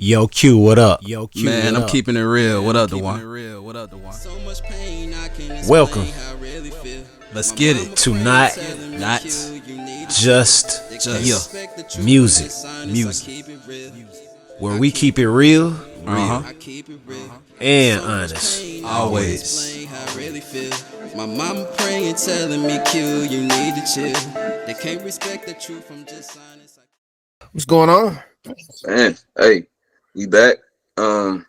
Yo, Q, what up? Yo, Q, Man, what I'm up? keeping it real. What up, Duan? Welcome Let's get it. to Not Not Just just Music, music. where we keep it real Uh-huh. and honest. Always. My mama praying, telling me, Q, you need to chill. They can't respect the truth from just silence. What's going on? Man, hey, we back. I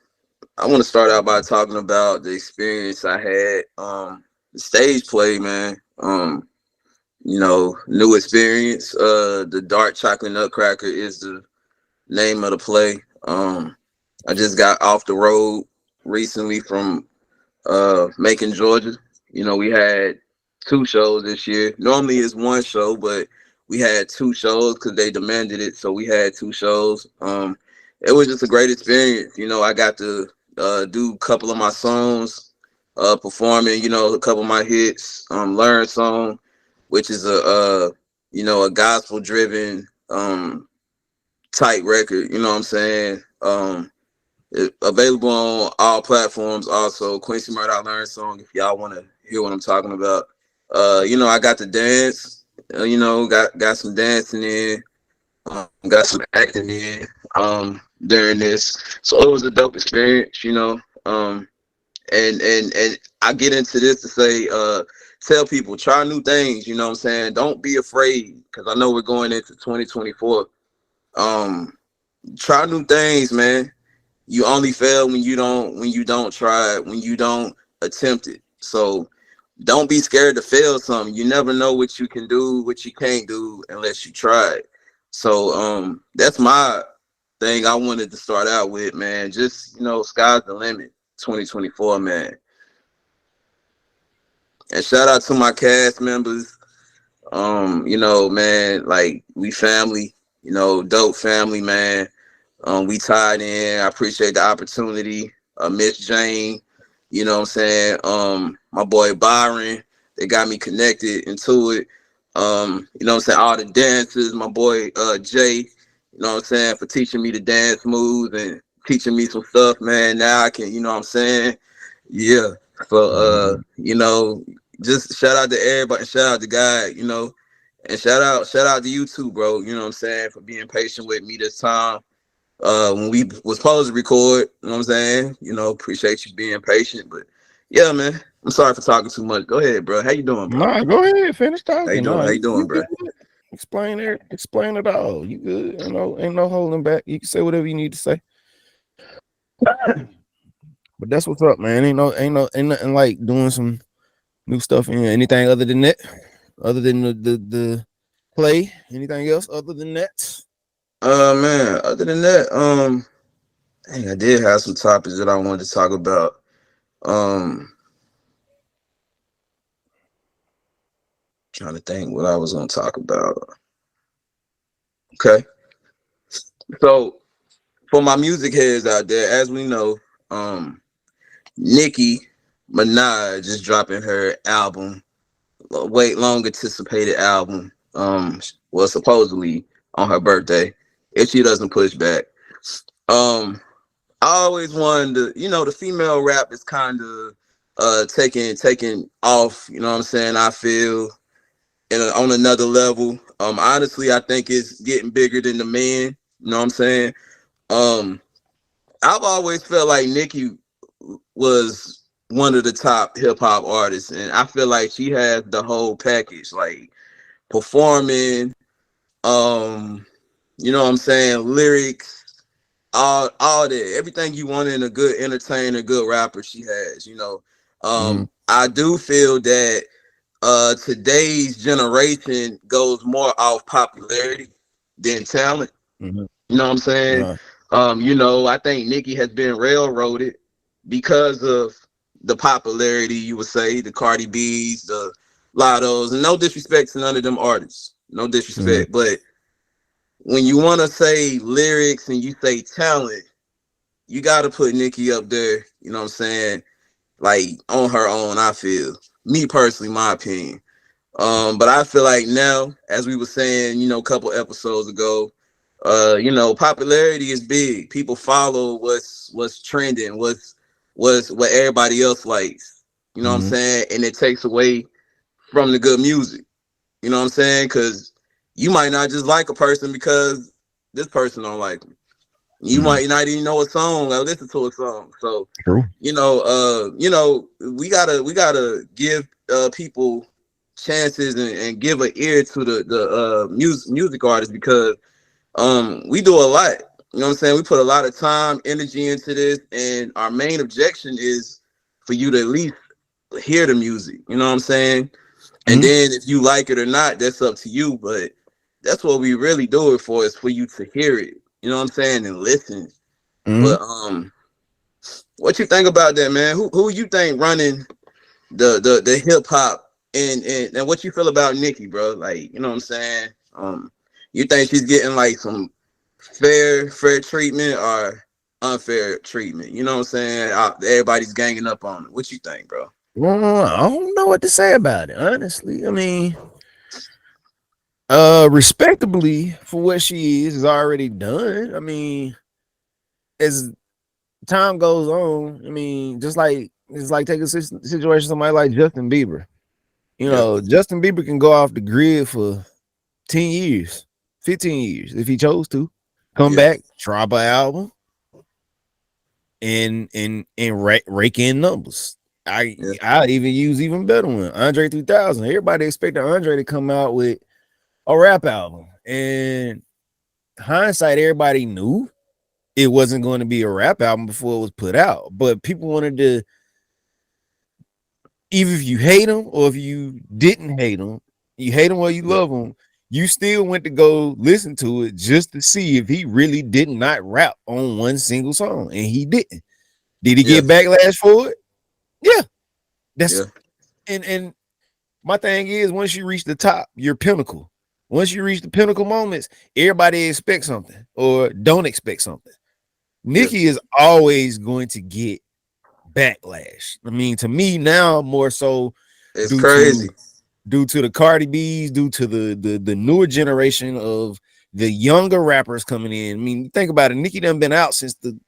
want to start out by talking about the experience I had. The stage play, man. New experience. The Dark Chocolate Nutcracker is the name of the play. I just got off the road recently from Macon, Georgia. We had two shows this year. Normally it's one show, but we had two shows because they demanded it. So we had two shows. It was just a great experience. I got to do a couple of my songs, performing, a couple of my hits, Learn Song, which is a gospel driven tight record, you know what I'm saying? Available on all platforms also. Quincy Murdoch Learn Song, if y'all want to hear what I'm talking about. I got to dance, got some dancing in, got some acting in during this. So it was a dope experience, and I get into this to say, tell people, try new things, you know what I'm saying? Don't be afraid, because I know we're going into 2024. Try new things, man. You only fail when you don't try it, when you don't attempt it. So don't be scared to fail something. You never know what you can do, what you can't do unless you try it. So that's my thing I wanted to start out with, man. Just, sky's the limit, 2024, man. And shout out to my cast members. Man, like, we family, dope family, man. We tied in. I appreciate the opportunity. Miss Jane, you know what I'm saying? My boy Byron, they got me connected into it. You know what I'm saying? All the dancers, my boy Jay, you know what I'm saying, for teaching me the dance moves and teaching me some stuff, man. Now I can, you know what I'm saying? Yeah. So just shout out to everybody, shout out to God, and shout out to you too, bro. You know what I'm saying, for being patient with me this time. When we was supposed to record, you know what I'm saying? Appreciate you being patient. But yeah, man, I'm sorry for talking too much. Go ahead, bro. How you doing, bro? Nah, go ahead, finish talking. How you doing? Nah, How you doing, bro? Explain it all. You good? Ain't no holding back. You can say whatever you need to say. But that's what's up, man. Ain't nothing like doing some new stuff in anything other than that. Other than the play. Anything else other than that? Man, other than that, dang, I did have some topics that I wanted to talk about. Trying to think what I was gonna talk about. Okay. So for my music heads out there, as we know, Nicki Minaj is dropping her album, long anticipated album. Well, supposedly on her birthday, if she doesn't push back. I always wanted to, the female rap is kind of taking off. You know what I'm saying? I feel on another level. Honestly, I think it's getting bigger than the men. You know what I'm saying? I've always felt like Nicki was one of the top hip hop artists, and I feel like she has the whole package, like performing, you know what I'm saying, lyrics, all that, everything you want in a good entertainer, good rapper, she has. I do feel that today's generation goes more off popularity than talent. Mm-hmm. You know what I'm saying? I think Nicki has been railroaded because of the popularity, you would say, the Cardi B's, the Lottos, and no disrespect to none of them artists. No disrespect. But when you want to say lyrics and you say talent, you got to put Nicki up there, you know what I'm saying? Like, on her own, I feel. Me personally, my opinion. But I feel like now, as we were saying, a couple episodes ago, You know, popularity is big. People follow what's trending, what everybody else likes. You know what I'm saying? And it takes away from the good music. You know what I'm saying? Because you might not just like a person because this person don't like them. You might not even know a song or listen to a song. So True. you know, we gotta give people chances and give an ear to the music artists, because we do a lot. You know what I'm saying? We put a lot of time, energy into this, and our main objection is for you to at least hear the music. You know what I'm saying? And then if you like it or not, that's up to you. But that's what we really do it for, is for you to hear it. You know what I'm saying? And listen. But what you think about that, man? Who you think running the hip hop, and what you feel about Nicki, bro? Like, you know what I'm saying? You think she's getting like some fair treatment or unfair treatment? You know what I'm saying? Everybody's ganging up on it. What you think, bro? Well, I don't know what to say about it, honestly. I mean, respectably for what she is already done. I mean, as time goes on, I mean, just like it's like take a situation, somebody like Justin Bieber. You know, Justin Bieber can go off the grid for 10 years, 15 years if he chose to. Come back, drop an album, and rake in numbers. I even use even better one, Andre 3000. Everybody expected Andre to come out with a rap album, and hindsight, everybody knew it wasn't going to be a rap album before it was put out. But people wanted to, even if you hate him or if you didn't hate him, you hate him or you love him, you still went to go listen to it just to see if he really did not rap on one single song, and he didn't. Did he get backlash for it? Yeah, that's and my thing is, once you reach the top, your pinnacle. Once you reach the pinnacle moments, everybody expects something or don't expect something. Nicki is always going to get backlash. I mean, to me now more so, it's crazy due to the Cardi B's, due to the newer generation of the younger rappers coming in. I mean, think about it. Nicki done been out since the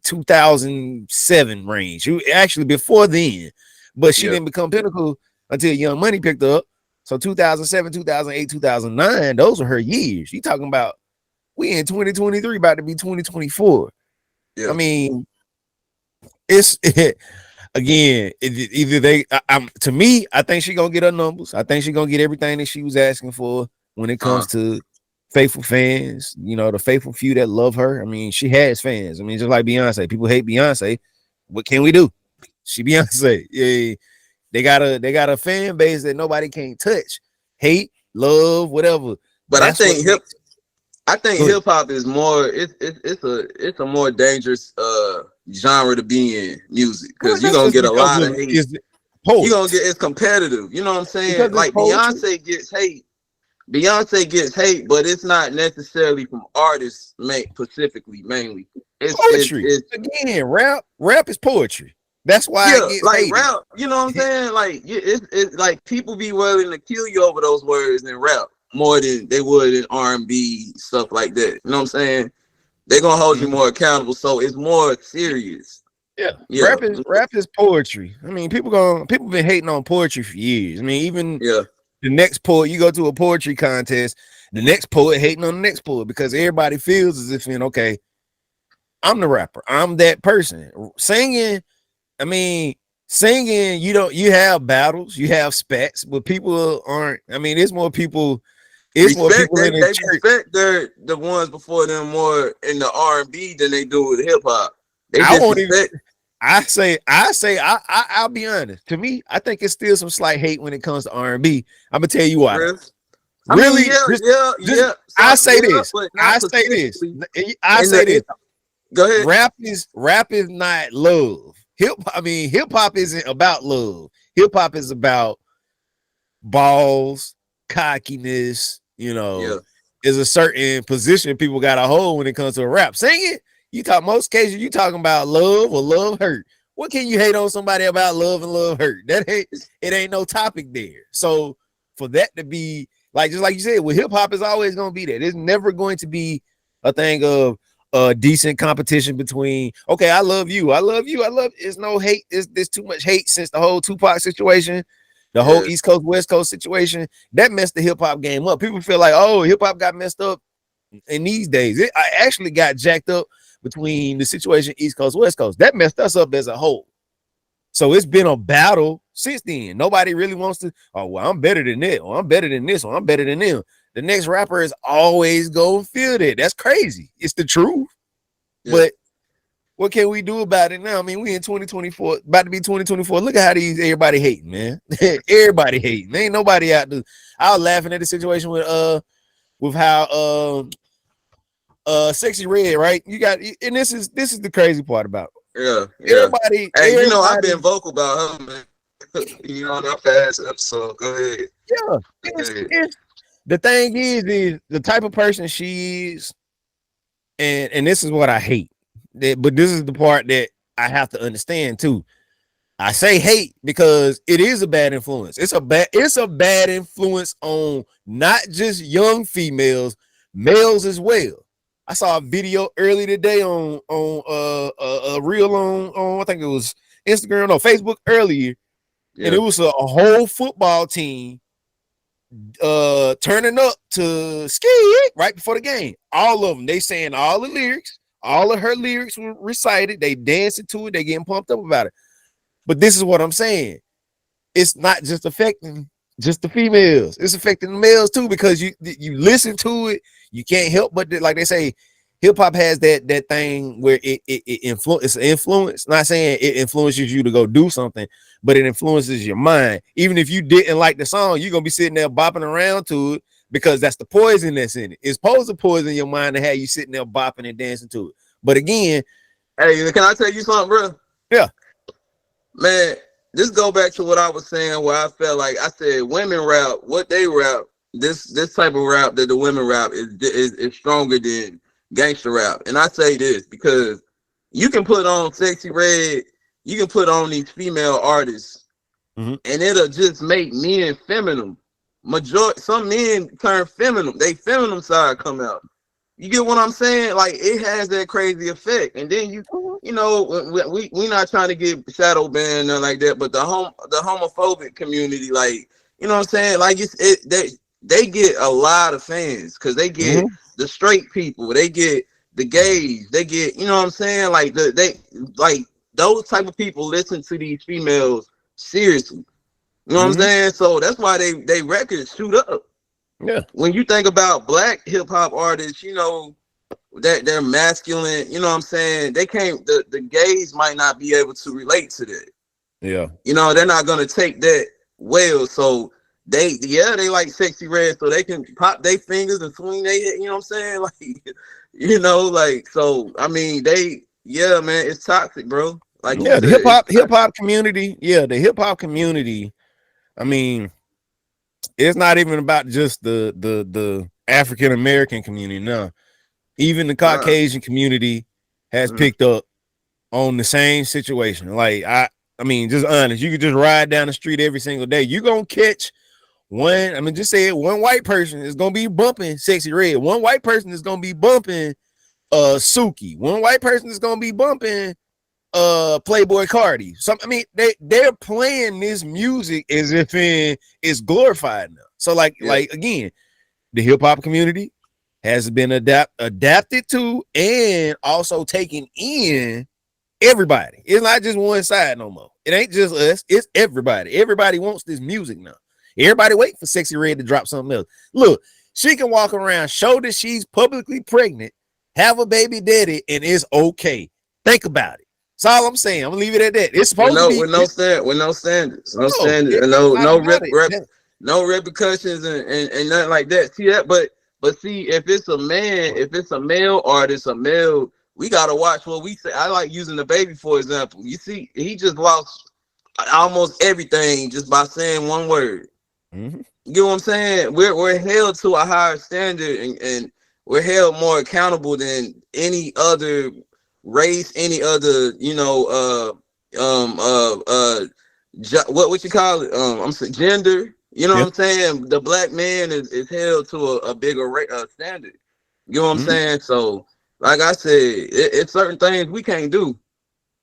2007 range. Actually before then, but she didn't become pinnacle until Young Money picked up. So 2007, 2008, 2009, those are her years. You talking about we in 2023, about to be 2024. I mean, it's again, either they. To me, I think she gonna get her numbers. I think she gonna get everything that she was asking for when it comes to faithful fans. You know, the faithful few that love her. I mean, she has fans. I mean, just like Beyonce, people hate Beyonce. What can we do? She Beyonce. Yeah. They got a fan base that nobody can't touch, hate, love, whatever. But I think hip hop is more. It's a more dangerous genre to be in music, because you're gonna get a lot of hate. You're gonna get, it's competitive. You know what I'm saying? Like Beyonce gets hate. Beyonce gets hate, but it's not necessarily from artists, specifically, mainly. It's poetry. Again, rap is poetry. That's why I get like hated. rap. You know what I'm saying? Like it's like people be willing to kill you over those words in rap more than they would in R&B, stuff like that. You know what I'm saying? They're gonna hold you more accountable, so it's more serious. Rap is poetry. I mean, people been hating on poetry for years. I mean, even the next poet, you go to a poetry contest, the next poet hating on the next poet, because everybody feels as if, okay, I'm the rapper, I'm that person. Singing, you have battles, you have spats, but people aren't. I mean, it's more people. It's more people in the church. Respect the ones before them more in the R&B than they do with hip hop. I'll be honest. To me, I think it's still some slight hate when it comes to R&B. I'm gonna tell you why. I say this. Go ahead. Rap is not love. Hip hop isn't about love. Hip hop is about balls, cockiness. Is a certain position people got to hold when it comes to a rap. Singing, most cases you talking about love or love hurt. What can you hate on somebody about love and love hurt? It ain't no topic there. So for that to be Like just like you said, with hip hop is always gonna be there. There's never going to be a thing of decent competition between okay, I love you, I love you, I love. It's no hate. There's too much hate since the whole Tupac situation, the whole East Coast West Coast situation that messed the hip hop game up. People feel like oh, hip hop got messed up in these days. I actually got jacked up between the situation East Coast West Coast that messed us up as a whole. So it's been a battle since then. Nobody really wants to, oh, well, I'm better than that, or I'm better than this, or I'm better than them. The next rapper is always going to feel that. That's crazy. It's the truth. Yeah. But what can we do about it now? I mean, we in 2024, about to be 2024. Look at how everybody hating, man. Everybody hating. Ain't nobody out there. I was laughing at the situation with how Sexy Red, right? You got, and this is the crazy part about it. Yeah. Everybody. Hey, you know, I've been vocal about her, man. You know, that past episode. Go ahead. Yeah. It's, the thing is the type of person she is, and this is what I hate. But this is the part that I have to understand too. I say hate because it is a bad influence. It's a bad influence on not just young females, males as well. I saw a video early today on a reel on I think it was Instagram or Facebook earlier, and it was a whole football team turning up to ski right before the game. All of them, they saying all the lyrics, all of her lyrics were recited. They dancing to it, they getting pumped up about it. But this is what I'm saying. It's not just affecting just the females, it's affecting the males too, because you listen to it, you can't help but like they say, hip hop has that thing where it influence. Not saying it influences you to go do something, but it influences your mind. Even if you didn't like the song, you're gonna be sitting there bopping around to it because that's the poison that's in it. It's supposed to poison your mind to have you sitting there bopping and dancing to it. But again, hey, can I tell you something, bro? Yeah, man. Just go back to what I was saying, where I felt like I said women rap, what they rap, this type of rap that the women rap is stronger than gangster rap. And I say this because you can put on Sexy Red, you can put on these female artists, and it'll just make men feminine. Some men turn feminine, they feminine side come out. You get what I'm saying? Like it has that crazy effect, and then you know, we not trying to get shadow banned or like that, but the homophobic community, like, you know what I'm saying? Like they get a lot of fans because they get the straight people, they get the gays, they get, you know what I'm saying? Like they like those type of people listen to these females seriously. You know what I'm saying? So that's why they records shoot up. Yeah. When you think about black hip hop artists, you know, that they're masculine, you know what I'm saying? They can't, the gays might not be able to relate to that. Yeah. You know, they're not gonna take that well. So they like Sexy Red, so they can pop their fingers and swing their head, you know what I'm saying? Like, you know, like, so I mean man, it's toxic, bro. Like, yeah, the hip hop community, the hip hop community, I mean, it's not even about just the African American community. No, even the Caucasian community has picked up on the same situation. Like I mean, just honest, you could just ride down the street every single day. You're gonna catch one. I mean, just say it. One white person is gonna be bumping Sexy Red. One white person is gonna be bumping Suki. One white person is gonna be bumping Playboy Cardi. I mean, they're playing this music as if it's glorified now. So like again, the hip hop community has been adapted to and also taken in everybody. It's not just one side no more. It ain't just us, it's everybody. Everybody wants this music now. Everybody wait for Sexy Red to drop something else. Look, she can walk around, show that she's publicly pregnant, have a baby daddy, and it's okay. Think about it. That's all I'm saying. I'm gonna leave it at that. It's supposed to be with no standards, no repercussions and nothing like that. See that, but see, if it's a man, if it's a male artist, we gotta watch what we say. I like using the baby for example. You see, he just lost almost everything just by saying one word. You get what I'm saying? We're held to a higher standard and we're held more accountable than any other race, any other, you know, what you call it? I'm saying gender. You know what I'm saying? The black man is held to a bigger standard. You know what I'm saying? So, like I said, it's certain things we can't do.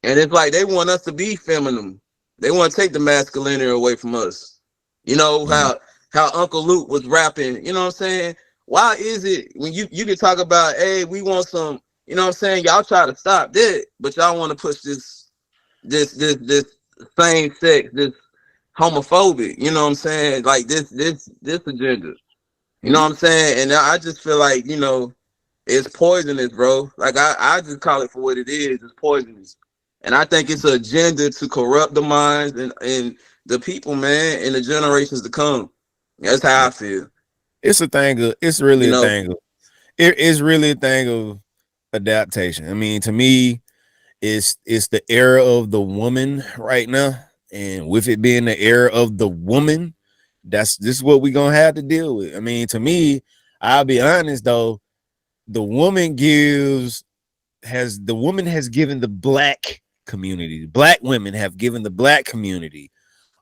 And it's like they want us to be feminine. They want to take the masculinity away from us. You know how Uncle Luke was rapping, you know what I'm saying? Why is it when you can talk about, hey, we want some, you know what I'm saying? Y'all try to stop that, but y'all want to push this same sex, this homophobic, you know what I'm saying? Like this agenda. You know what I'm saying? And I just feel like, you know, it's poisonous, bro. Like I just call it for what it is. It's poisonous. And I think it's an agenda to corrupt the minds and the people, man, and the generations to come. That's how I feel. It's a thing of, it's really a thing of, it is really a thing of adaptation. I mean, to me, it's the era of the woman right now. And with it being the era of the woman, this is what we're gonna have to deal with. I mean, to me, I'll be honest though, the woman has given the black community, black women have given the black community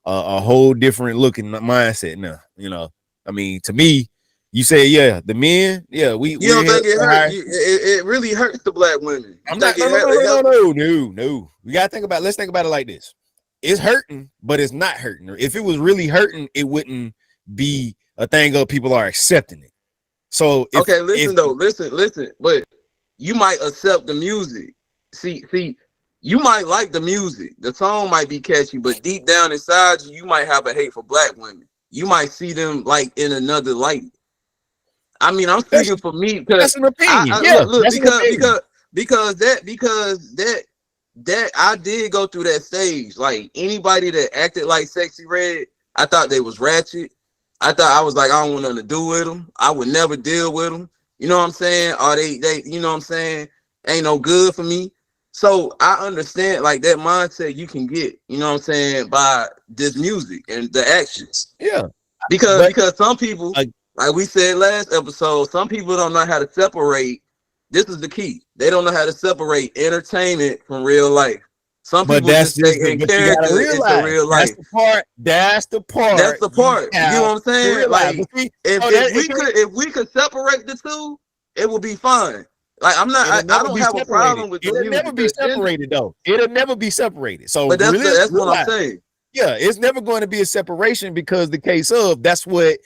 a whole different looking mindset now. You know, I mean, to me, you say, yeah, the men, yeah, you don't think it hurt? It really hurts the black women. I'm not. No. We gotta think about. Let's think about it like this. It's hurting, but it's not hurting. If it was really hurting, it wouldn't be a thing of people are accepting it. So listen. But you might accept the music. See, you might like the music. The song might be catchy, but deep down inside you might have a hate for black women. You might see them like in another light. I mean, I'm speaking for me because that's an opinion. Because that I did go through that stage. Like anybody that acted like Sexy Red, I thought they was ratchet. I was like, I don't want nothing to do with them. I would never deal with them. You know what I'm saying? Or they, you know what I'm saying? Ain't no good for me. So I understand like that mindset you can get, you know what I'm saying, by this music and the actions. Yeah. Because some people, like we said last episode, some people don't know how to separate. This is the key. They don't know how to separate entertainment from real life. Some people just stay in character into real life. That's the part. You know what I'm saying? Like if we could separate the two, it would be fine. Like I don't have a problem with it'll never be separated though. It'll never be separated. So but that's what I'm saying. Yeah, it's never going to be a separation because the case of that's what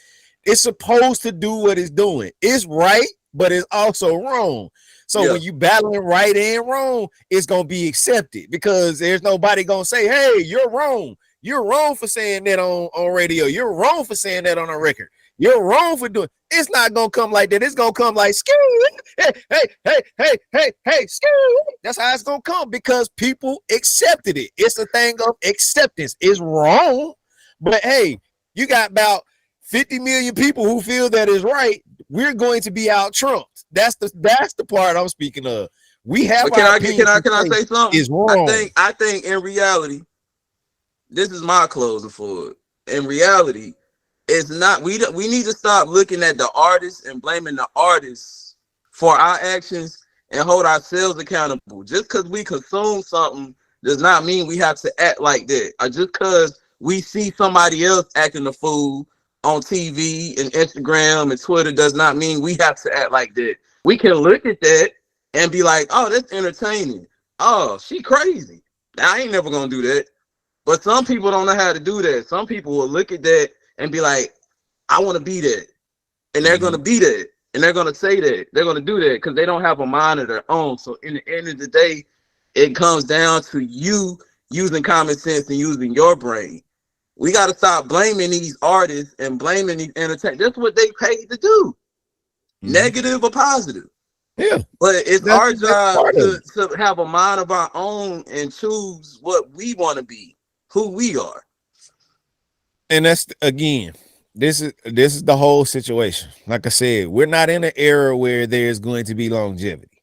it's supposed to do what it's doing. It's right, but it's also wrong. So when you battling right and wrong, it's gonna be accepted because there's nobody gonna say, hey, you're wrong. You're wrong for saying that on radio. You're wrong for saying that on a record. You're wrong for doing. It's not gonna come like that. It's gonna come like hey, that's how it's gonna come because people accepted it. It's a thing of acceptance. It's wrong, but hey, you got about 50 million people who feel that is right. We're going to be out trumped. That's the part I'm speaking of. We have. But can I say something? Is wrong. I think in reality, this is my closing for it. In reality, it's not. We need to stop looking at the artists and blaming the artists for our actions and hold ourselves accountable. Just because we consume something does not mean we have to act like that. Or just because we see somebody else acting a fool on TV and Instagram and Twitter does not mean we have to act like that. We can look at that and be like, oh, that's entertaining. Oh, she crazy. I ain't never gonna do that. But some people don't know how to do that. Some people will look at that and be like, I want to be that. And they're gonna be that. And they're gonna say that. They're gonna do that because they don't have a mind of their own. So in the end of the day, it comes down to you using common sense and using your brain. We got to stop blaming these artists and blaming these entertainers. That's what they paid to do, negative or positive. Yeah. But it's our job to have a mind of our own and choose what we want to be, who we are. And that's, again, this is the whole situation. Like I said, we're not in an era where there's going to be longevity.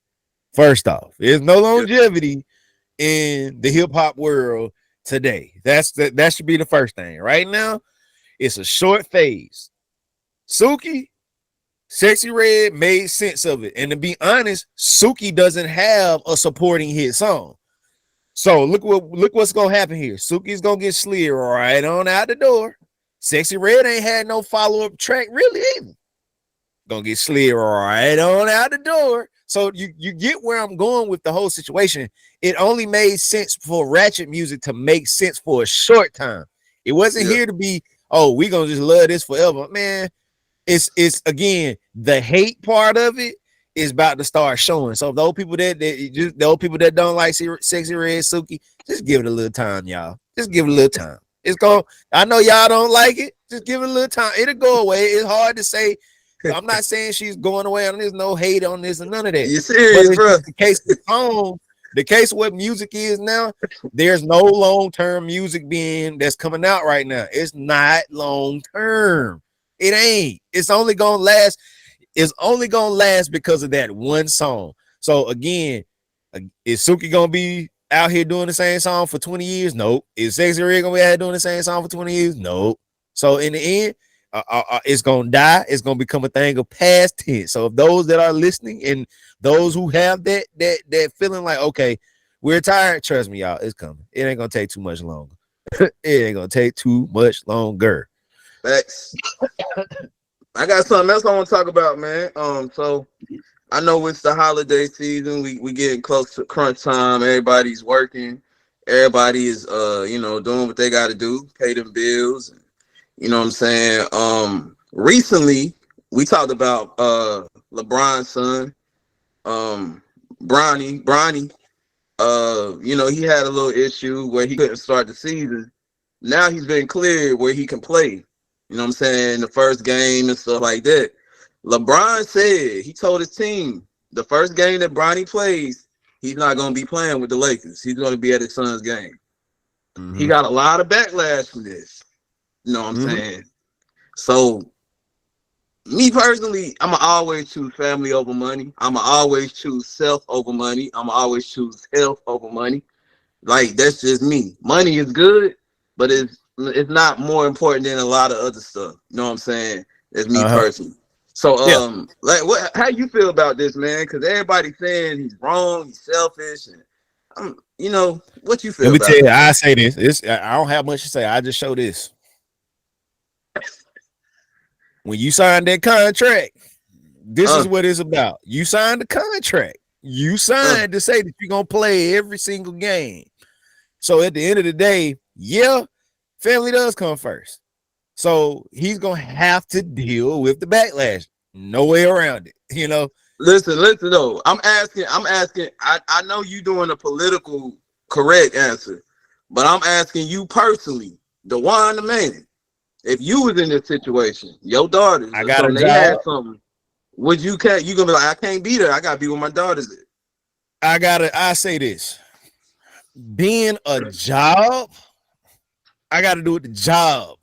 First off, there's no longevity in the hip hop world today. That should be the first thing. Right now, it's a short phase. Suki, Sexy Red made sense of it. And to be honest, Suki doesn't have a supporting hit song. So look what's gonna happen here. Suki's gonna get slid right on out the door. Sexy Red ain't had no follow-up track really either. Gonna get slid right on out the door. So you get where I'm going with the whole situation. It only made sense for ratchet music to make sense for a short time. It wasn't here to be, oh, we gonna just love this forever, man. It's again, the hate part of it is about to start showing. So those people that don't like Sexy Red Suki, just give it a little time, y'all. Just give it a little time. It's going. I know y'all don't like it. Just give it a little time. It'll go away. It's hard to say. I'm not saying she's going away. There's no hate on this and none of that. You serious, bro? The case of song, the case of what music is now. There's no long-term music that's coming out right now. It's not long-term. It ain't. It's only gonna last. It's only gonna last because of that one song. So again, is Suki gonna be out here doing the same song for 20 years? Nope. Is Sexy Red gonna be out here doing the same song for 20 years? Nope. So in the end, it's gonna die. It's gonna become a thing of past tense. So if those that are listening and those who have that feeling like, okay, we're tired, trust me, y'all, it's coming. It ain't gonna take too much longer. It ain't gonna take too much longer. Thanks. I got something else I want to talk about, man. So I know it's the holiday season. We getting close to crunch time. Everybody's working. Everybody is doing what they got to do, pay them bills. You know what I'm saying? Recently we talked about LeBron's son, Bronny. He had a little issue where he couldn't start the season. Now he's been cleared where he can play. You know what I'm saying? The first game and stuff like that. LeBron said, he told his team, the first game that Bronny plays, he's not going to be playing with the Lakers. He's going to be at his son's game. Mm-hmm. He got a lot of backlash from this. You know what I'm saying? So, me personally, I'm going to always choose family over money. I'm going to always choose self over money. I'm going to always choose health over money. Like, that's just me. Money is good, but it's not more important than a lot of other stuff. You know what I'm saying? That's me personally. So, how you feel about this, man? Because everybody's saying he's wrong, he's selfish, and what you feel? Let me tell you, I say this. I don't have much to say. I just show this. When you signed that contract, this is what it's about. You signed the contract. You signed to say that you're gonna play every single game. So at the end of the day, family does come first. So he's gonna have to deal with the backlash. No way around it. Listen though. I'm asking. I know you doing a political correct answer, but I'm asking you personally, Duan the man. If you was in this situation, your daughters, they had something, would you gonna be like, I can't be there. I gotta be with my daughters. I say this. Being a job, I gotta do with the job.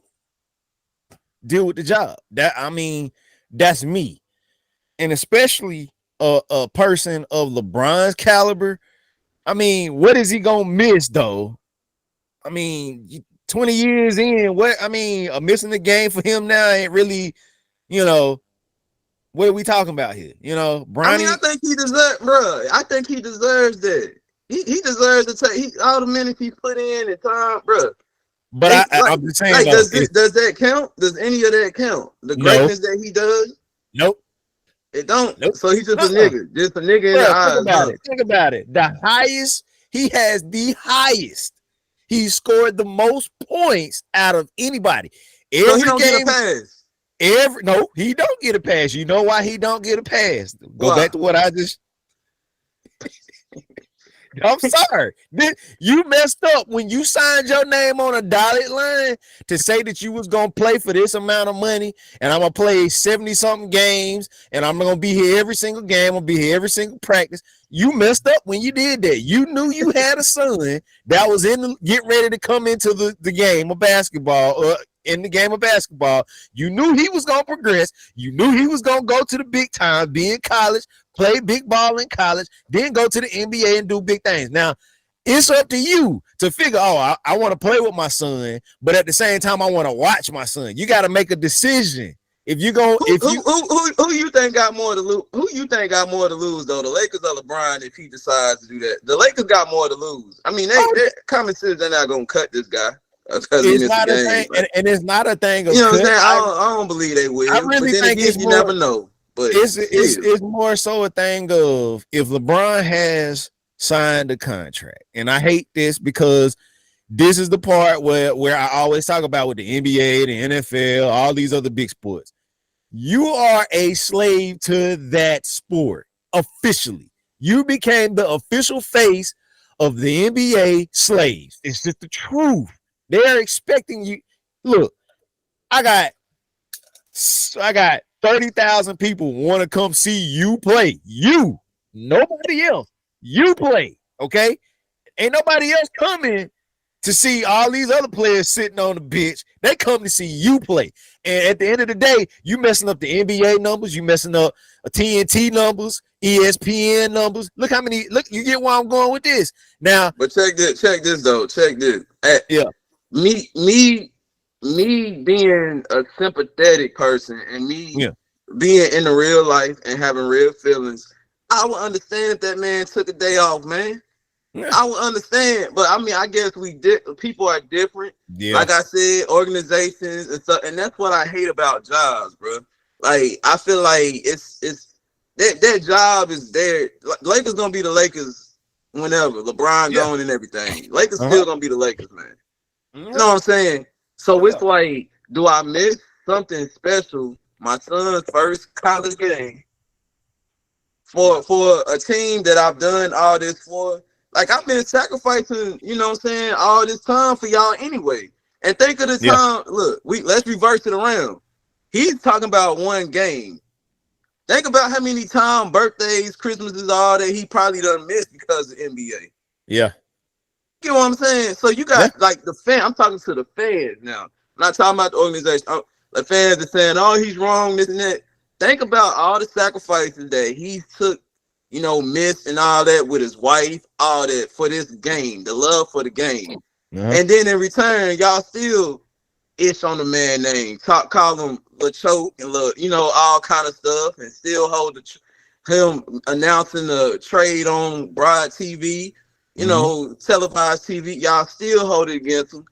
Deal with the job. That's me. And especially a person of LeBron's caliber. What is he gonna miss though? 20 years in, missing the game for him now ain't really, what are we talking about here? Bronny. I think he deserves, bro. I think he deserves that. He deserves to take all the minutes he put in and time, bro. But I'm just saying, does that count? Does any of that count? The greatness that he does? Nope. It don't. Nope. So he's just a nigga. Just a nigga in the eyes. Think about it. He has the highest. He scored the most points out of anybody. So he don't get a pass. No, he don't get a pass. You know why he don't get a pass? Go back to what I just. I'm sorry. You messed up when you signed your name on a dotted line to say that you was going to play for this amount of money and I'm going to play 70-something games and I'm going to be here every single game. I'm going to be here every single practice. You messed up when you did that. You knew you had a son that was getting ready to come into the game of basketball. In the game of basketball, you knew he was going to progress. You knew he was going to go to the big time, be in college, play big ball in college, then go to the NBA and do big things. Now, it's up to you to figure, I want to play with my son, but at the same time, I want to watch my son. You got to make a decision. If you go, who you think got more to lose? Who you think got more to lose though? The Lakers or LeBron if he decides to do that? The Lakers got more to lose. Their common sense, they're not gonna cut this guy. because he It's missed a not a game. thing, and it's not a thing of You know what I'm cut. saying? I don't believe they will. I really but then think again, it's you more. never know. But It's more so a thing of if LeBron has signed a contract, and I hate this because this is the part where I always talk about with the NBA, the NFL, all these other big sports. You are a slave to that sport officially. You became the official face of the NBA slaves. It's just the truth. They're expecting you. Look, I got 30,000 people want to come see you play. You, nobody else. You play, okay? Ain't nobody else coming to see all these other players sitting on the bench. They come to see you play. And at the end of the day, you messing up the NBA numbers, you messing up TNT numbers, ESPN numbers. Look, you get where I'm going with this. Now, but check this though. Check this. Yeah. Me being a sympathetic person and me being in the real life and having real feelings, I would understand if that man took a day off, man. Yeah. I would understand, but I mean, I guess people are different. Yeah. Like I said, organizations and stuff, and that's what I hate about jobs, bro. Like I feel like it's that job is there. Lakers gonna be the Lakers whenever LeBron going and everything. Lakers still gonna be the Lakers, man. You know what I'm saying? So it's like, do I miss something special? My son's first college game for a team that I've done all this for. Like, I've been sacrificing, you know what I'm saying, all this time for y'all anyway. And think of the time, look, let's reverse it around. He's talking about one game. Think about how many times, birthdays, Christmases, all that he probably done missed because of NBA. Yeah. You know what I'm saying? So you got like the fan. I'm talking to the fans now. I'm not talking about the organization. The fans are saying, oh, he's wrong, this and that. Think about all the sacrifices that he took, you know, missed and all that with his wife, all that for this game, the love for the game. And then in return, y'all still ish on the man name, call him LeChoke and you know, all kind of stuff, and still hold him announcing the trade on Broad TV, you know, televised TV. Y'all still hold it against him.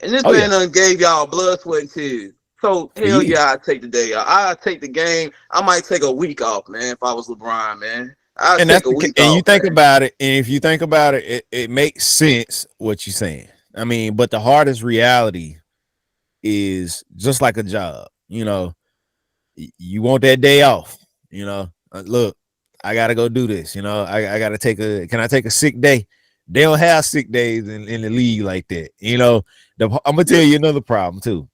And this man done gave y'all blood, sweat, and tears. So hell yeah, I'd take the day off. I'd take the game. I might take a week off, man, if I was LeBron, man. And you think about it, and if you think about it, it makes sense what you're saying. I mean, but the hardest reality is just like a job. You know, you want that day off. You know, look, I gotta go do this. You know, I gotta can I take a sick day? They don't have sick days in the league like that. You know, I'm gonna tell you another problem too.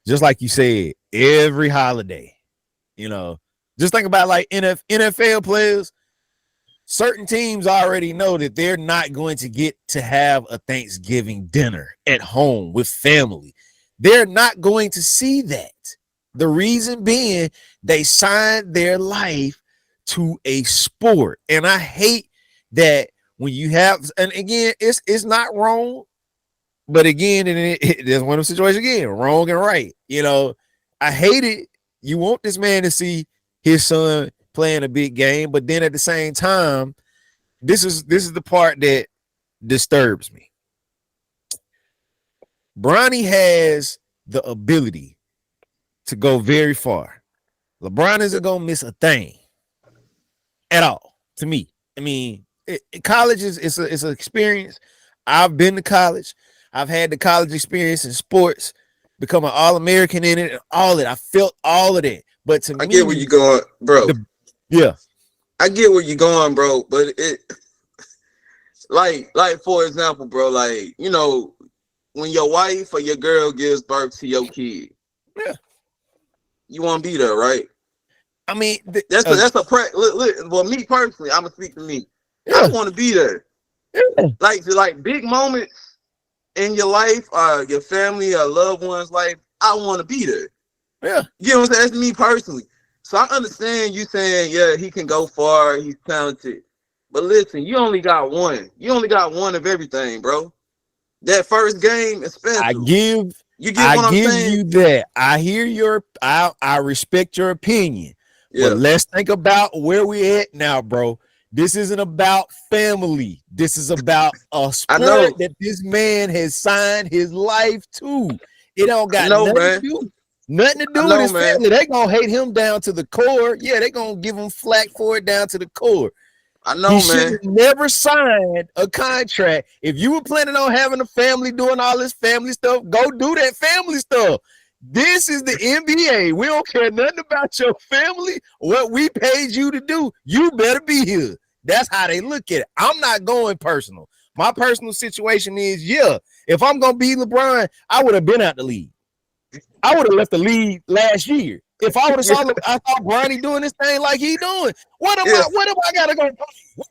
Just like you said, every holiday, you know, just think about like NFL players. Certain teams already know that they're not going to get to have a Thanksgiving dinner at home with family. They're not going to see that. The reason being they signed their life to a sport. And I hate that when you have, and again, it's not wrong, but again, there's one of the situations again, wrong and right. You know, I hate it. You want this man to see his son playing a big game, but then at the same time, this is the part that disturbs me. Bronny has the ability to go very far. LeBron isn't gonna miss a thing at all. To me, I mean, college it's an experience. I've been to college. I've had the college experience in sports, become an All-American in it, and all that. I felt all of that. But to me, I get where you're going, bro. I get where you're going, bro. But it, like for example, bro, like, you know, when your wife or your girl gives birth to your kid, you want to be there, right? I mean, that's well, me personally, I'm gonna speak to me. I want to be there. Like big moments in your life, your family, or loved one's life. I want to be there. Yeah, you know what I'm saying? That's me personally. So I understand you saying, yeah, he can go far, he's talented. But listen, you only got one. You only got one of everything, bro. That first game is special. I give you that. I hear I respect your opinion. Yeah. But let's think about where we're at now, bro. This isn't about family. This is about a I know. sport that this man has signed his life to. It don't got know, nothing man. to do. Nothing to do know, with his man. family. They gonna hate him down to the core. Yeah, they gonna give him flack for it down to the core. I know, He should man. have never signed a contract. If you were planning on having a family, doing all this family stuff, go do that family stuff. This is the NBA. We don't care nothing about your family. What we paid you to do, you better be here. That's how they look at it. I'm not going personal. My personal situation is, yeah, if I'm going to be LeBron, I would have been out the league. I would have left the league last year. If I would have saw Bronny doing this thing like he doing, what am I got to go play?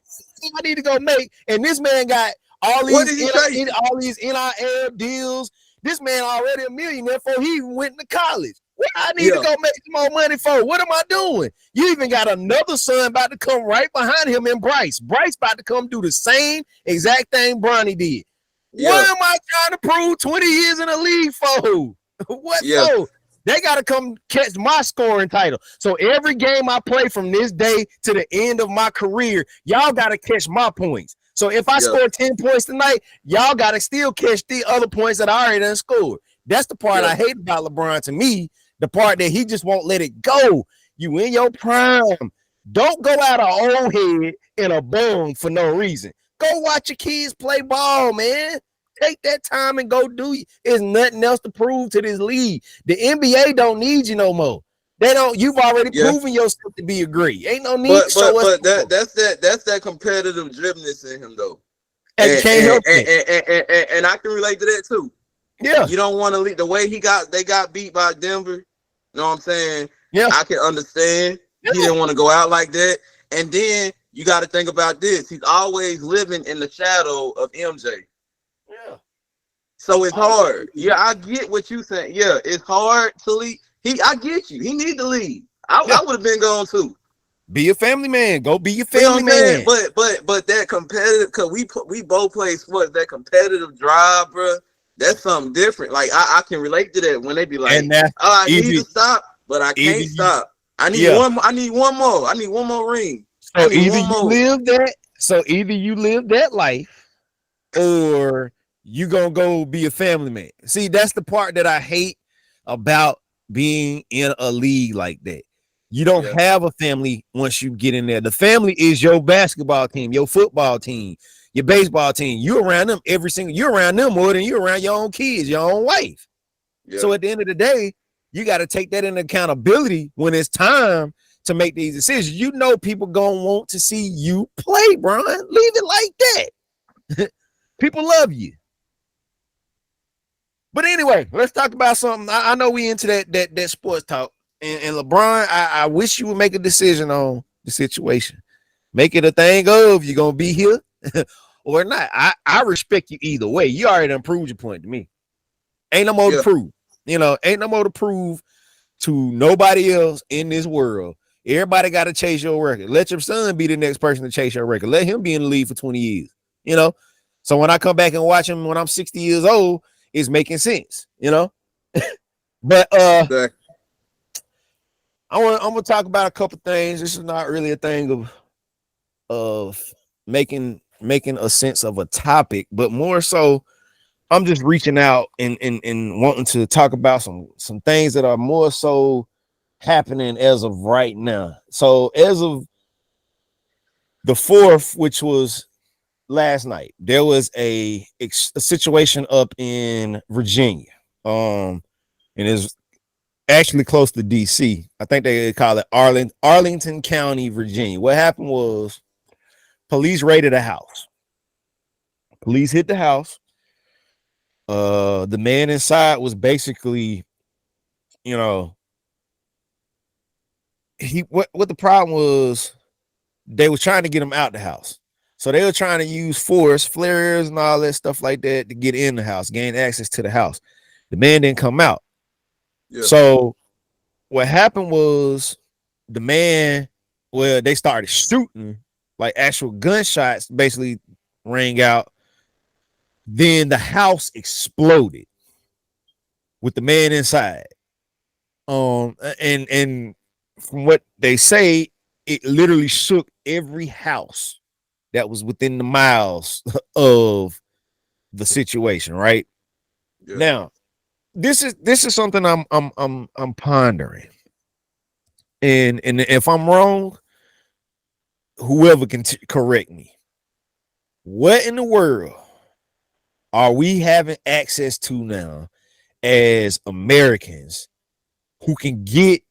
I need to go make? And this man got all these NIL deals. This man already a millionaire before he even went to college. What I need to go make some more money for? What am I doing? You even got another son about to come right behind him in Bryce. Bryce about to come do the same exact thing Bronny did. What am I trying to prove 20 years in the league for? What for? They got to come catch my scoring title. So every game I play from this day to the end of my career, y'all got to catch my points. So if I score 10 points tonight, y'all got to still catch the other points that I already done scored. That's the part I hate about LeBron to me, the part that he just won't let it go. You in your prime. Don't go out of old head in a bum for no reason. Go watch your kids play ball, man. Take that time and go do it. There's nothing else to prove to this league. The NBA don't need you no more. They don't. You've already proven yourself to be a great. Ain't no need. That's that competitive drivenness in him though. And I can relate to that too. Yeah. You don't want to leave the way they got beat by Denver. You know what I'm saying? Yeah. I can understand. He didn't want to go out like that. And then you got to think about this. He's always living in the shadow of MJ. Yeah. So it's hard. Yeah, I get what you saying. Yeah, it's hard to leave. I get you. He need to leave. I would have been gone too. Be a family man. Go be your family man. But that competitive, cause we both play sports. That competitive drive, bro. That's something different. Like I can relate to that when they be like, I need to stop, but I can't stop. I need one. I need one more. I need one more ring. So either you live that life, or you gonna go be a family man. See, that's the part that I hate about being in a league like that. You don't have a family once you get in there. The family is your basketball team, your football team, your baseball team. You're around them you're around them more than you're around your own kids, your own wife. So at the end of the day, you got to take that into accountability when it's time to make these decisions. You know people gonna want to see you play, Brian. Leave it like that. People love you. But anyway, let's talk about something. I know we into that sports talk. And LeBron, I wish you would make a decision on the situation. Make it a thing of you're gonna be here or not. I respect you either way. You already done proved your point to me. Ain't no more to prove. Ain't no more to prove to nobody else in this world. Everybody got to chase your record. Let your son be the next person to chase your record. Let him be in the league for 20 years. So when I come back and watch him when I'm 60 years old, it's making sense. But I'm gonna talk about a couple things. This is not really a thing of making a sense of a topic, but more so I'm just reaching out and wanting to talk about some things that are more so happening as of right now. So as of the 4th, which was last night, there was a situation up in Virginia. And it's actually close to DC. I think they call it Arlington County, Virginia. What happened was police raided a house. Police hit the house. The man inside was basically, what the problem was, they were trying to get him out the house. So they were trying to use force, flares and all that stuff like that to get in the house, gain access to the house. The man didn't come out. Yeah. So what happened was they started shooting, like actual gunshots basically rang out. Then the house exploded with the man inside. And from what they say, it literally shook every house that was within the miles of the situation, right? Yeah. Now, this is something I'm pondering. And if I'm wrong, whoever can correct me. What in the world are we having access to now as Americans who can get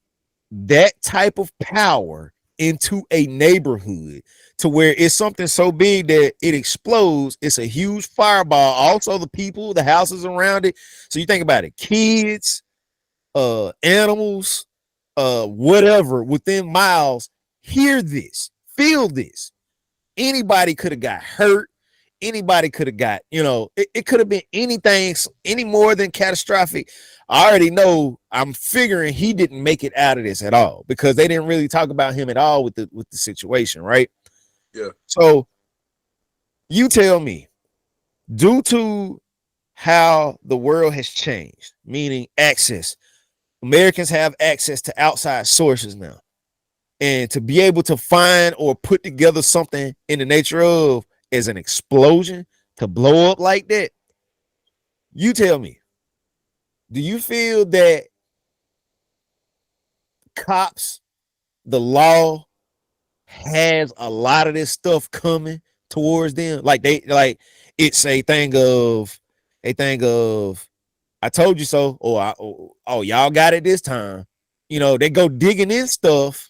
that type of power into a neighborhood to where it's something so big that it explodes? It's a huge fireball. Also, the people, the houses around it. So you think about it, kids, animals, whatever within miles hear this, feel this. Anybody could have got hurt. Anybody could have got, it could have been anything, any more than catastrophic. I already know. I'm figuring he didn't make it out of this at all because they didn't really talk about him at all with the situation, right? Yeah. So you tell me, due to how the world has changed, meaning access, Americans have access to outside sources now, and to be able to find or put together something in the nature of as an explosion to blow up like that. You tell me, do you feel that cops, the law, has a lot of this stuff coming towards them? Like it's a thing of I told you so, or oh y'all got it this time. They go digging in stuff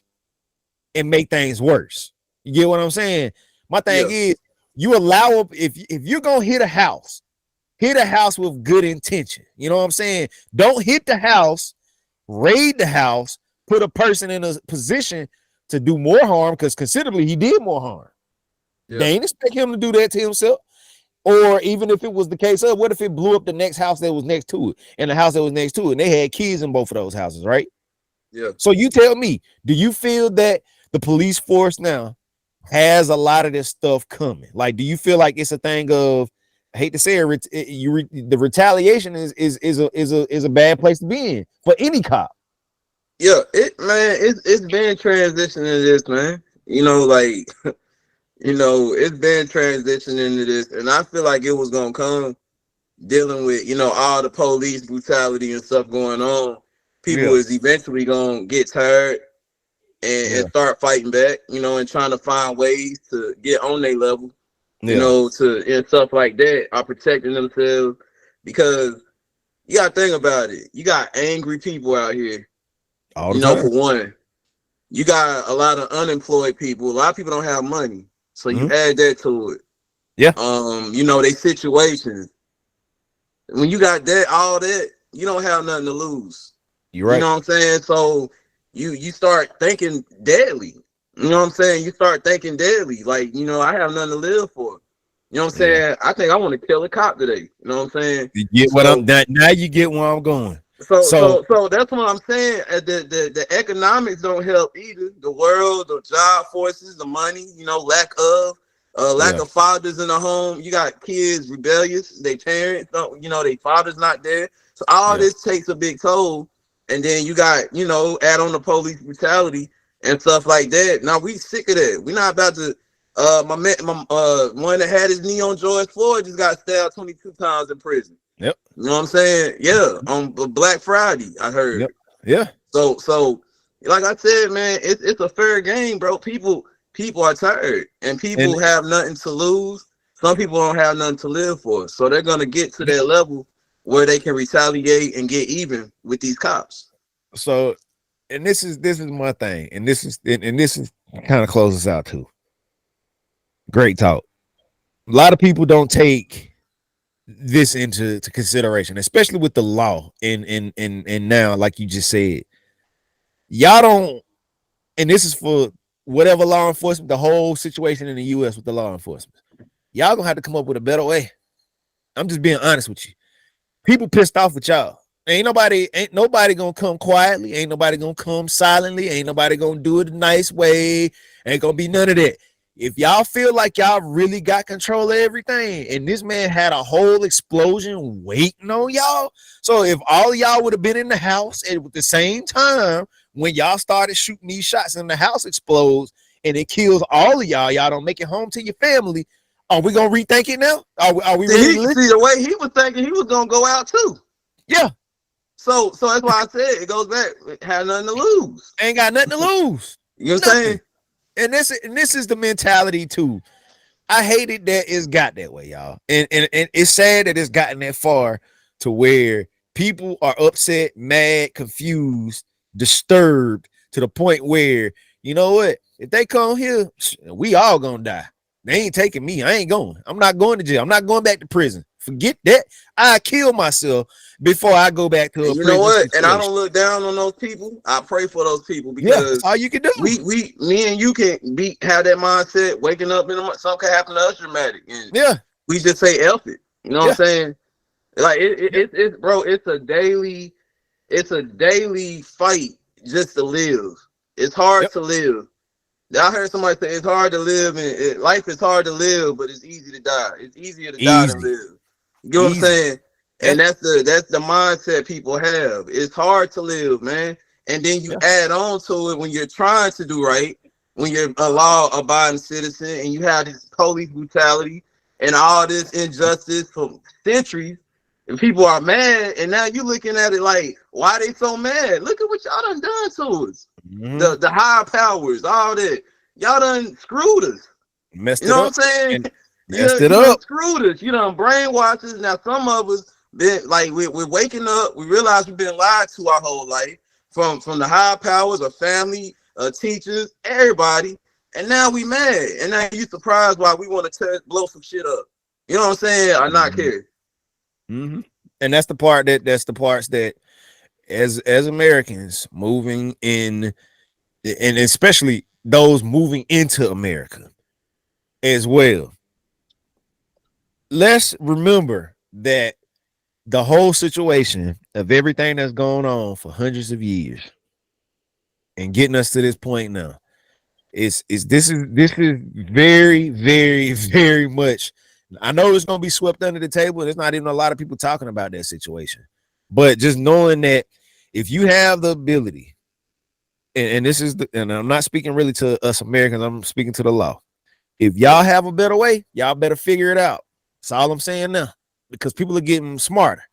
and make things worse. You get what I'm saying? My thing is, you allow if you're gonna hit a house with good intention. You know what I'm saying? Don't hit the house, raid the house, put a person in a position to do more harm, because considerably he did more harm. Yeah. They ain't expect him to do that to himself. Or even if it was the case of, what if it blew up the next house that was next to it, and the house that was next to it, and they had kids in both of those houses, right? Yeah. So you tell me, do you feel that the police force now has a lot of this stuff coming? Like, do you feel like it's a thing of, I hate to say it, the retaliation is a bad place to be in for any cop? Yeah, it's been transitioning to this, man. It's been transitioning into this, and I feel like it was gonna come dealing with, all the police brutality and stuff going on. People is eventually gonna get tired and start fighting back, and trying to find ways to get on their level, and stuff like that, are protecting themselves. Because you gotta think about it. You got angry people out here. All the time. For one, you got a lot of unemployed people. A lot of people don't have money. So you add that to it. Yeah. They situations. When you got that, all that, you don't have nothing to lose. You're right. You know what I'm saying? So you start thinking deadly. You know what I'm saying? You start thinking deadly. Like, I have nothing to live for. You know what I'm saying? I think I want to kill a cop today. You know what I'm saying? You get now you get where I'm going. So that's what I'm saying. The economics don't help either. The world, the job forces, the money, lack of fathers in the home. You got kids rebellious, they parents don't, their father's not there. So all this takes a big toll. And then you got, add on the police brutality and stuff like that. Now we sick of that. We're not about to my one that had his knee on George Floyd just got stabbed 22 times in prison. Yep. You know what I'm saying? Yeah, on Black Friday, I heard. Yep. Yeah. So like I said, man, it's a fair game, bro. People are tired, and people have nothing to lose. Some people don't have nothing to live for, so they're gonna get to that level where they can retaliate and get even with these cops. So, and this is my thing, and this is kind of closes out too. Great talk. A lot of people don't take this into consideration, especially with the law and now, like you just said, y'all don't, and this is for whatever law enforcement, the whole situation in the US with the law enforcement, y'all gonna have to come up with a better way. I'm just being honest with you. People pissed off with y'all. Ain't nobody gonna come quietly, ain't nobody gonna come silently, ain't nobody gonna do it a nice way, ain't gonna be none of that. If y'all feel like y'all really got control of everything, and this man had a whole explosion waiting on y'all, so if all of y'all would have been in the house at the same time when y'all started shooting these shots and the house explodes and it kills all of y'all don't make it home to your family, are we gonna rethink it now? Are we See, really see the way he was thinking, he was gonna go out too. Yeah. So that's why I said it goes back. It had nothing to lose. Ain't got nothing to lose. You know what I'm saying? And this is the mentality too. I hate it that it's got that way, y'all. And it's sad that it's gotten that far to where people are upset, mad, confused, disturbed to the point where, you know what? If they come here, we all gonna die. They ain't taking me. I ain't going. I'm not going to jail. I'm not going back to prison. Forget that. I kill myself before I go back to a prison. You know what? Situation. And I don't look down on those people. I pray for those people because that's all you can do. Me and you can have that mindset. Waking up in the morning, something can happen to us dramatic. And we just say F it. You know what I'm saying? Like it's bro. It's a daily fight just to live. It's hard to live. I heard somebody say it's hard to live, and life is hard to live, but it's easy to die. It's easier to die than live. You know what I'm saying? And that's the mindset people have. It's hard to live, man. And then you add on to it when you're trying to do right, when you're a law-abiding citizen, and you have this police brutality and all this injustice for centuries, and people are mad, and now you're looking at it like, why they so mad? Look at what y'all done to us. The higher powers, all that. Y'all done screwed us. Messed you know it what I'm saying? Messed you it up. Screwed us. You done brainwashed us. Now some of us been like we're waking up. We realize we've been lied to our whole life from the higher powers, our family, teachers, everybody. And now we mad. And now you surprised why we want to blow some shit up. You know what I'm saying? Or not care. And that's the parts that as Americans moving in, and especially those moving into America as well, let's remember that the whole situation of everything that's going on for hundreds of years and getting us to this point now is very, very, very much. I know it's going to be swept under the table. There's not even a lot of people talking about that situation, but just knowing that if you have the ability, and this is and I'm not speaking really to us Americans, I'm speaking to the law. If y'all have a better way, y'all better figure it out. That's all I'm saying now, because people are getting smarter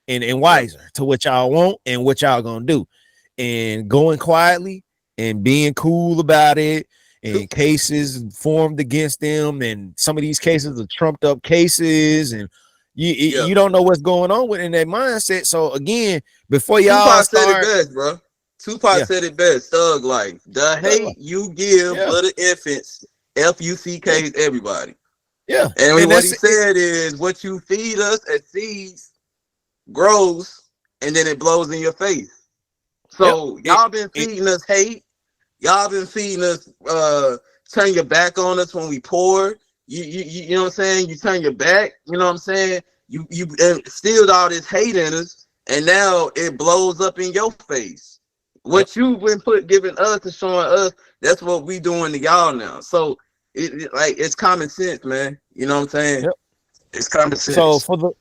and wiser to what y'all want and what y'all gonna do, and going quietly and being cool about it. And cases formed against them, and some of these cases are trumped up cases, and you don't know what's going on within their mindset. So again, before y'all Tupac said it best, bro. Tupac said it best. Thug life. The hate you give little infants, FUCKs, everybody. Yeah. And what he said is, what you feed us as seeds grows, and then it blows in your face. So y'all been feeding us hate. Y'all been feeding us, turn your back on us when we poor. You know what I'm saying? You turn your back, you know what I'm saying? You instilled all this hate in us, and now it blows up in your face. What you've been giving us and showing us, that's what we doing to y'all now. So it's common sense, man. You know what I'm saying? It's common sense. So for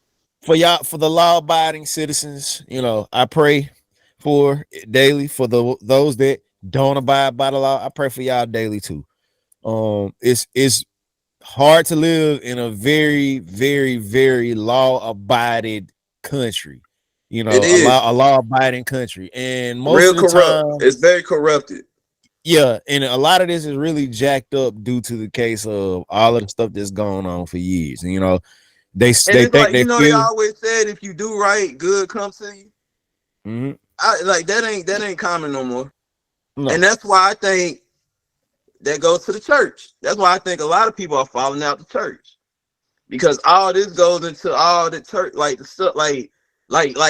the law-abiding citizens, you know, I pray for daily for those that don't abide by the law. I pray for y'all daily too. It's hard to live in a very, very, very law-abided country. You know, a law-abiding country, and most of the time it's very corrupted. Yeah, and a lot of this is really jacked up due to the case of all of the stuff that's going on for years. And you know, they think like, they always said if you do right, good comes to you. That ain't common no more. No. And that's why I think that goes to the church. That's why I think a lot of people are falling out the church, because all this goes into all the church, like the stuff, like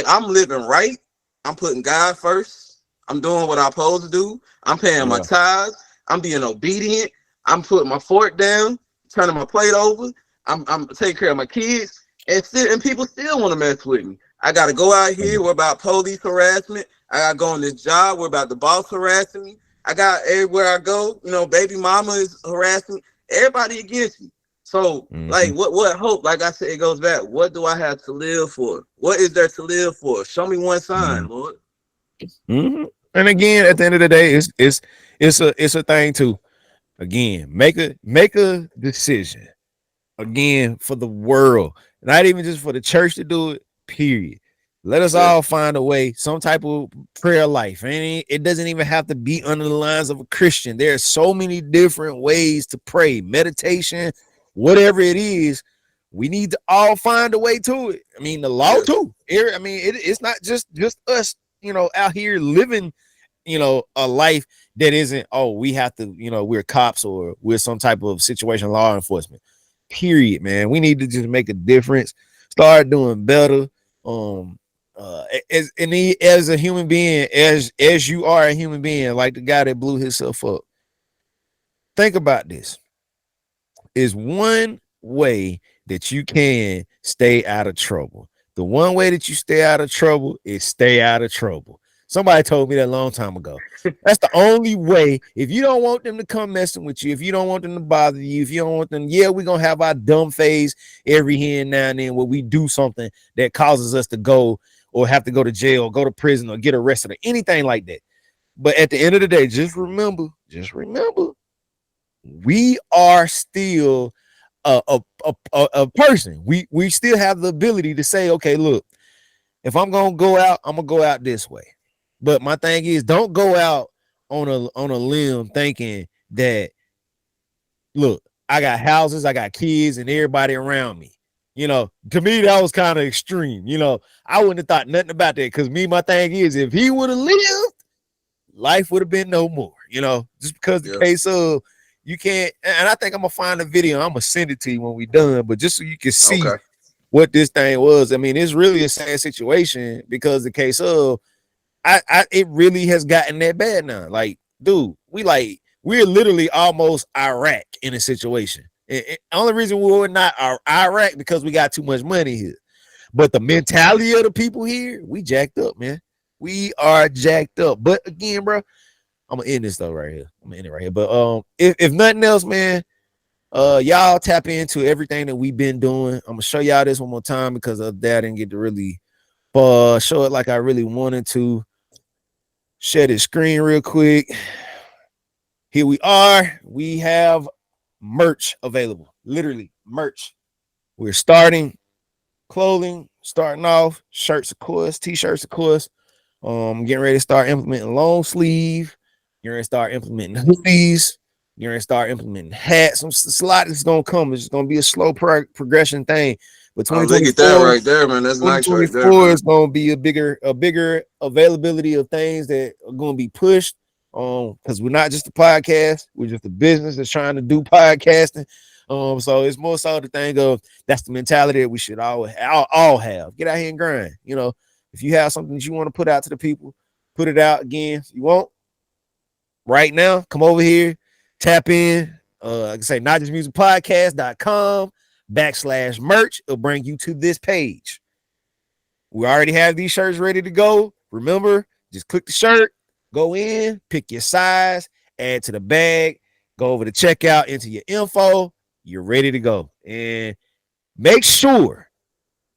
I'm living right. I'm putting God first. I'm doing what I'm supposed to do. I'm paying my tithes. I'm being obedient. I'm putting my fork down, turning my plate over. I'm taking care of my kids, and people still want to mess with me. I got to go out here. We're about police harassment. I got to go on this job. We're about the boss harassing me. I got everywhere I go, you know, baby mama is harassing me. Everybody against me. So, like, what hope? Like I said, it goes back. What do I have to live for? What is there to live for? Show me one sign, Lord. And again, at the end of the day, it's a thing too. Again, make a decision. Again, for the world, not even just for the church to do it. Period. Let us Yeah. all find a way, some type of prayer life. And it doesn't even have to be under the lines of a Christian. There are so many different ways to pray, meditation, whatever it is. We need to all find a way to it. I mean, the law Yes. too. I mean, it's not just us, out here living, a life that isn't, oh, we have to, we're cops or we're some type of situation law enforcement. Period, man. We need to just make a difference, start doing better. As a human being, as you are a human being, like the guy that blew himself up. Think about this. Is one way that you can stay out of trouble. The one way that you stay out of trouble is stay out of trouble. Somebody told me that a long time ago. That's the only way. If you don't want them to come messing with you, if you don't want them to bother you, if you don't want them, yeah, we're gonna have our dumb phase every here and now and then where we do something that causes us to go or have to go to jail, or go to prison, or get arrested, or anything like that. But at the end of the day, just remember, we are still a person. We still have the ability to say, okay, look, if I'm gonna go out, I'm gonna go out this way. But my thing is, don't go out on a limb thinking that, look, I got houses, I got kids, and everybody around me. To me, that was kind of extreme. I wouldn't have thought nothing about that, because my thing is, if he would have lived, life would have been no more. Just because the case of you can't. And I think I'm gonna find a video. I'm gonna send it to you when we done, but just so you can see what this thing was. I mean, it's really a sad situation, because the case of it really has gotten that bad now. Like, dude, we're literally almost Iraq in a situation. Only reason we're not Iraq because we got too much money here. But the mentality of the people here, we jacked up, man. We are jacked up. But again, bro, I'm gonna end this though right here. I'm gonna end it right here. But if nothing else, man, y'all tap into everything that we've been doing. I'm gonna show y'all this one more time, because of that I didn't get to really show it like I really wanted to. Share the screen real quick. Here we are. We have merch available. Literally merch. We're starting clothing, starting off shirts, of course, t-shirts, of course. Getting ready to start implementing long sleeve. You're gonna start implementing hoodies. You're gonna start implementing hats. A lot is gonna come. It's gonna be a slow progression thing. But Oh, look at that right there, man. That's nice right there, 2024 man. is gonna be a bigger availability of things that are gonna be pushed. Because we're not just a podcast, we're just a business that's trying to do podcasting. So it's more so the thing of, that's the mentality that we should all have. Get out here and grind. If you have something that you want to put out to the people, put it out. Again, if you want right now, come over here, tap in. Like I say, notjustmusicpodcast.com/merch. It'll bring you to this page. We already have these shirts ready to go. Remember, just click the shirt, go in, pick your size, add to the bag, go over to checkout, enter your info. You're ready to go. And make sure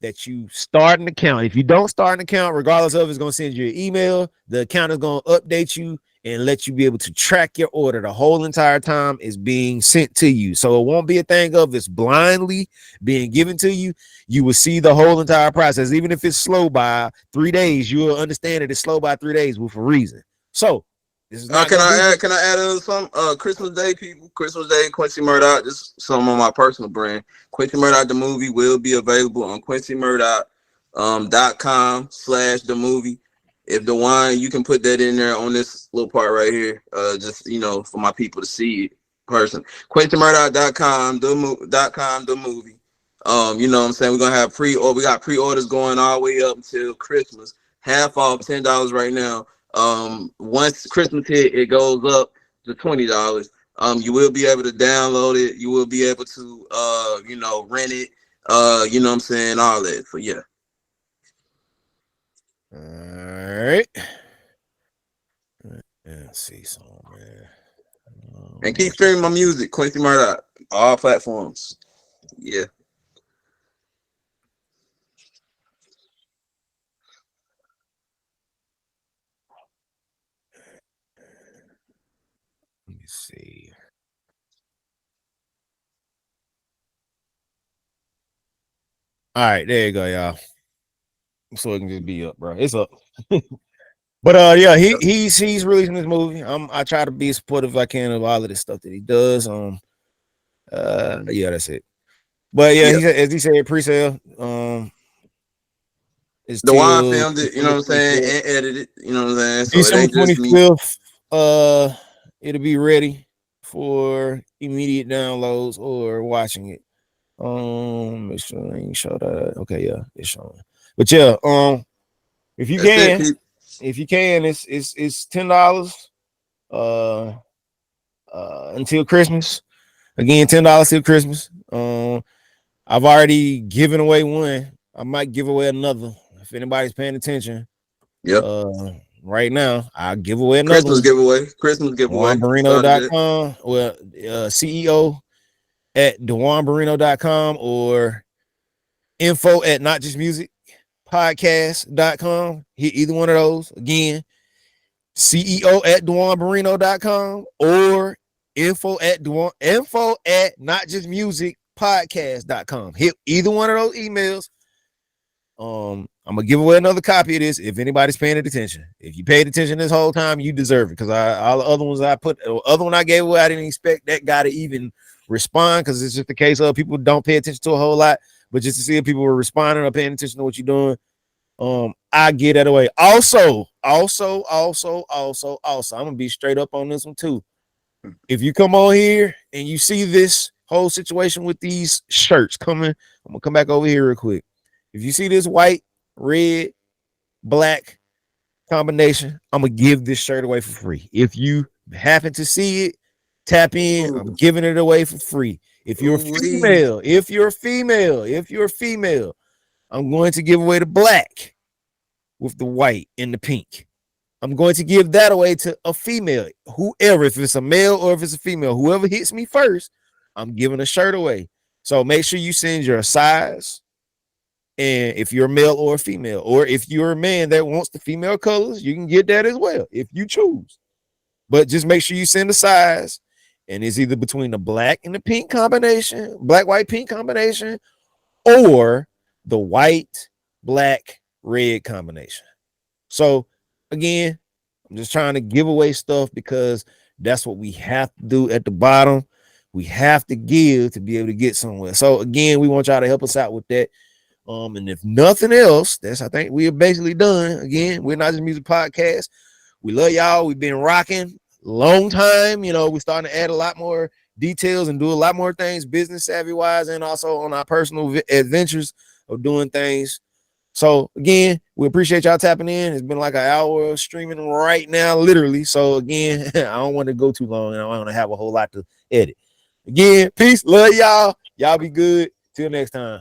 that you start an account. If you don't start an account, regardless of, it's going to send you an email. The account is going to update you and let you be able to track your order the whole entire time is being sent to you. So it won't be a thing of it's blindly being given to you. You will see the whole entire process. Even if it's slow by 3 days, you will understand that it's slow by 3 days with a reason. So this is not Can I add some Christmas Day, people? Christmas Day, Quincy Murdoch. Just some on my personal brand. Quincy Murdoch the movie will be available on QuincyMurdoch.com/the movie. If the wine, you can put that in there on this little part right here. Just for my people to see it person. QuincyMurdoch.com the movie. You know what I'm saying? We're gonna have we got pre-orders going all the way up until Christmas. Half off, $10 right now. Once Christmas hit, it goes up to $20. You will be able to download it. You will be able to rent it. You know what I'm saying? All that. So yeah. All right. Let's see something, man. And keep streaming my music, Quincy Murdoch, all platforms. Yeah. All right, there you go, y'all. So it can just be up, bro. It's up. But yeah, he's releasing this movie. I try to be as supportive if I can of all of this stuff that he does. Yeah, that's it. But yeah, Yeah. he said, as he said, pre-sale. It's Dewan till filmed it, you know what I'm saying, and edited, you know what I'm saying. So it December ain't just me. 25th. It'll be ready for immediate downloads or watching it. Make sure I ain't show that. Okay, yeah, it's showing. But yeah, if you That's it, can, people. it's $10. Until Christmas. Again, $10 till Christmas. I've already given away one. I might give away another if anybody's paying attention. Yep. Right now, I'll give away another Christmas one. giveaway. Christmas giveaway. DuanBarrino.com. Well, CEO at DuanBarrino.com or info at notjustmusicpodcast.com. Hit either one of those. Again, CEO at DuanBarrino.com or info at notjustmusicpodcast.com. Hit either one of those emails. I'm gonna give away another copy of this if anybody's paying attention. If you paid attention this whole time, you deserve it. Because all the other ones other one I gave away, I didn't expect that guy to even respond, because it's just the case of people don't pay attention to a whole lot. But just to see if people were responding or paying attention to what you're doing, I get that away. Also, I'm gonna be straight up on this one too. If you come on here and you see this whole situation with these shirts coming, I'm gonna come back over here real quick. If you see this white, red, black combination, I'm gonna give this shirt away for free. If you happen to see it, tap in. I'm giving it away for free. If you're female, I'm going to give away the black with the white and the pink. I'm going to give that away to a female, whoever, if it's a male or if it's a female, whoever hits me first, I'm giving a shirt away. So make sure you send your size, and if you're a male or a female, or if you're a man that wants the female colors, you can get that as well if you choose. But just make sure you send a size, and it's either between the black and the pink combination, black, white, pink combination, or the white, black, red combination. So again, I'm just trying to give away stuff because that's what we have to do at the bottom. We have to give to be able to get somewhere. So again, we want y'all to help us out with that. And if nothing else, I think we are basically done. Again, we're Not Just Music Podcast. We love y'all. We've been rocking long time. You know, we're starting to add a lot more details and do a lot more things business savvy wise, and also on our personal adventures of doing things. So again, we appreciate y'all tapping in. It's been like an hour of streaming right now, literally. So again, I don't want to go too long, and I don't want to have a whole lot to edit. Again, peace, love y'all. Y'all be good. Till next time.